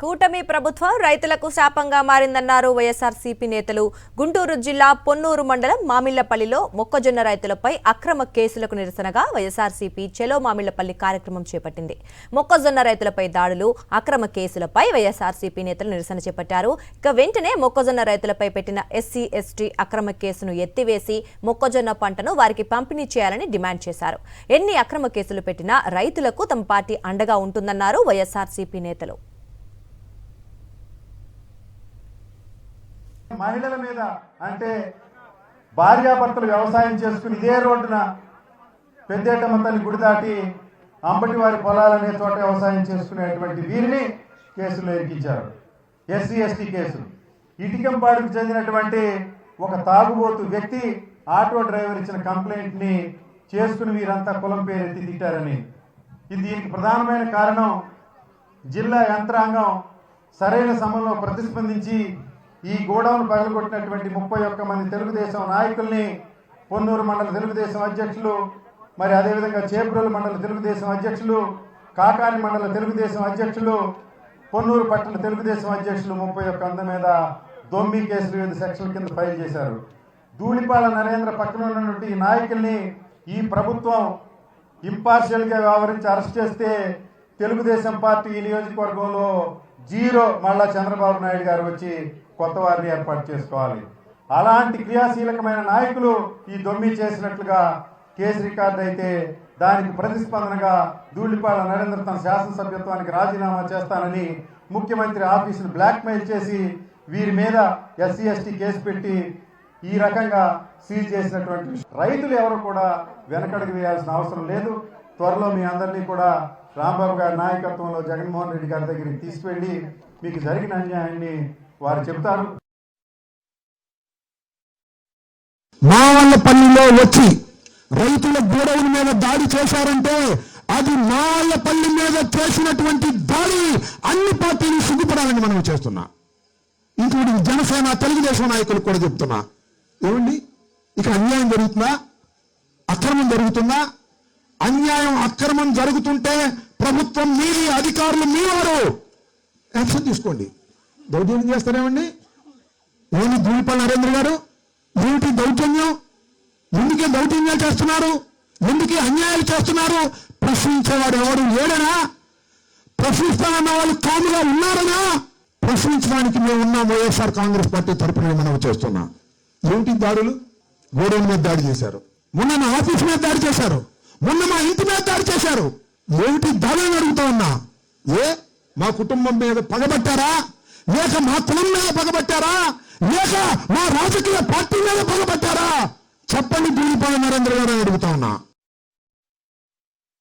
కూటమి ప్రభుత్వం రైతులకు శాపంగా మారిందన్నారు వైఎస్ఆర్సీపీ నేతలు. గుంటూరు జిల్లా పొన్నూరు మండలం మామిళ్లపల్లిలో మొక్కజొన్న రైతులపై అక్రమ కేసులకు నిరసనగా వైఎస్ఆర్సీపీ చెలో మామిళ్లపల్లి కార్యక్రమం చేపట్టింది. మొక్కజొన్న రైతులపై దాడులు, అక్రమ కేసులపై వైఎస్ఆర్సీపీ నేతలు నిరసన చేపట్టారు. ఇక వెంటనే మొక్కజొన్న రైతులపై పెట్టిన ఎస్సీ ఎస్టీ అక్రమ కేసును ఎత్తివేసి మొక్కజొన్న పంటను వారికి పంపిణీ చేయాలని డిమాండ్ చేశారు. ఎన్ని అక్రమ కేసులు పెట్టినా రైతులకు తమ పార్టీ అండగా ఉంటుందన్నారు వైఎస్ఆర్సీపీ నేతలు. మహిళల మీద అంటే భార్యాభర్తలు వ్యవసాయం చేసుకుని ఇదే రోడ్డున పెద్దేటమ్మ తల్లి గుడి దాటి అంబటి వారి పొలాలనే చోట వ్యవసాయం చేసుకునేటువంటి వీరిని కేసులు ఎరికించారు. SC ST case. ఇటికంపాడుకు చెందినటువంటి ఒక తాగుబోతు వ్యక్తి ఆటో డ్రైవర్ ఇచ్చిన కంప్లైంట్ ని చేసుకుని వీరంతా కులం పేరెత్తి తిట్టారని. దీనికి ప్రధానమైన కారణం జిల్లా యంత్రాంగం సరైన సమయంలో ప్రతిస్పందించి ఈ గోడౌన్ పగలగొట్టినటువంటి 31 మంది తెలుగుదేశం నాయకుల్ని పొన్నూరు మండల తెలుగుదేశం అధ్యక్షులు, మరి అదేవిధంగా చేబ్రోలు మండల తెలుగుదేశం అధ్యక్షులు, కాకాని మండల తెలుగుదేశం అధ్యక్షులు, పొన్నూరు పట్టణ తెలుగుదేశం అధ్యక్షులు 31 మంది మీద దొమ్మి కేసులు 5 సెక్షన్ల కింద ఫైల్ చేశారు. ధూళిపాల నరేంద్ర పక్కన ఉన్నటువంటి ఈ నాయకుల్ని ఈ ప్రభుత్వం ఇంపార్షియల్గా వ్యవహరించి అరెస్ట్ చేస్తే తెలుగుదేశం పార్టీ ఈ నియోజకవర్గంలో జీరో, మళ్ళా చంద్రబాబు నాయుడు గారు వచ్చి కొత్త వారిని ఏర్పాటు చేసుకోవాలి. అలాంటి క్రియాశీలకమైన నాయకులు ఈ దొమ్మి చేసినట్లుగా కేసు రికార్డు అయితే దానికి ప్రతిస్పందనగా ధూళిపాల నరేంద్ర తన శాసనసభ్యత్వానికి రాజీనామా చేస్తానని ముఖ్యమంత్రి ఆఫీసును బ్లాక్మెయిల్ చేసి వీరి మీద ఎస్సీ ఎస్టీ కేసు పెట్టి ఈ రకంగా సీజ్ చేసినటువంటి రైతులు ఎవరు కూడా వెనకడుగు వేయాల్సిన అవసరం లేదు. త్వరలో మీ అందరినీ కూడా రాంబాబు గారి నాయకత్వంలో జగన్మోహన్ రెడ్డి గారి దగ్గరికి తీసుకువెళ్ళి మీకు జరిగిన అన్యాయాన్ని వారు చెబుతారు. మావల్లపల్లిలో వచ్చి రైతుల గోడౌన్ మీద దాడి చేశారంటే అది మావల్లపల్లి మీద చేసినటువంటి దాడి అన్ని పార్టీలు సిగ్గుపడాలని మనం చేస్తున్నా. ఇంక్లూడింగ్ జనసేన తెలుగుదేశం నాయకులు కూడా చెప్తున్నా. ఏమండి, ఇక అన్యాయం జరుగుతుందా? అక్రమం జరుగుతుందా? అన్యాయం అక్రమం జరుగుతుంటే ప్రభుత్వం మీది, అధికారులు మీ వారు యాక్షన్ తీసుకోండి. దౌర్జన్యం చేస్తారేమండి? ఏమి ధూళిపాల నరేంద్ర గారు, ఏమిటి దౌర్జన్యం? ఎందుకే దౌర్జన్యాలు చేస్తున్నారు? ఎందుకే అన్యాయాలు చేస్తున్నారు? ప్రశ్నించేవాడు ఎవరు లేడనా? ప్రశ్నిస్తానన్న వాళ్ళు కాముగా ఉన్నారనా? ప్రశ్నించడానికి మేము ఉన్నాం. వైఎస్ఆర్ కాంగ్రెస్ పార్టీ తరఫున మనం చేస్తున్నాం. ఏమిటి దాడులు? గోడౌన్ మీద దాడి చేశారు, మొన్న మా ఆఫీస్ మీద దాడి చేశారు, మొన్న మా ఇంటి మీద దాడి చేశారు. ఏమిటి దాడులను అడుగుతా ఉన్నా? మా కుటుంబం మీద పగబట్టారా? లేక మా కులం మీద పగబట్టారా? లేక మా రాజకీయ పార్టీ మీద పగబట్టారా? చెప్పండి ధూళిపాల నరేంద్ర గారు అడుగుతా ఉన్నా.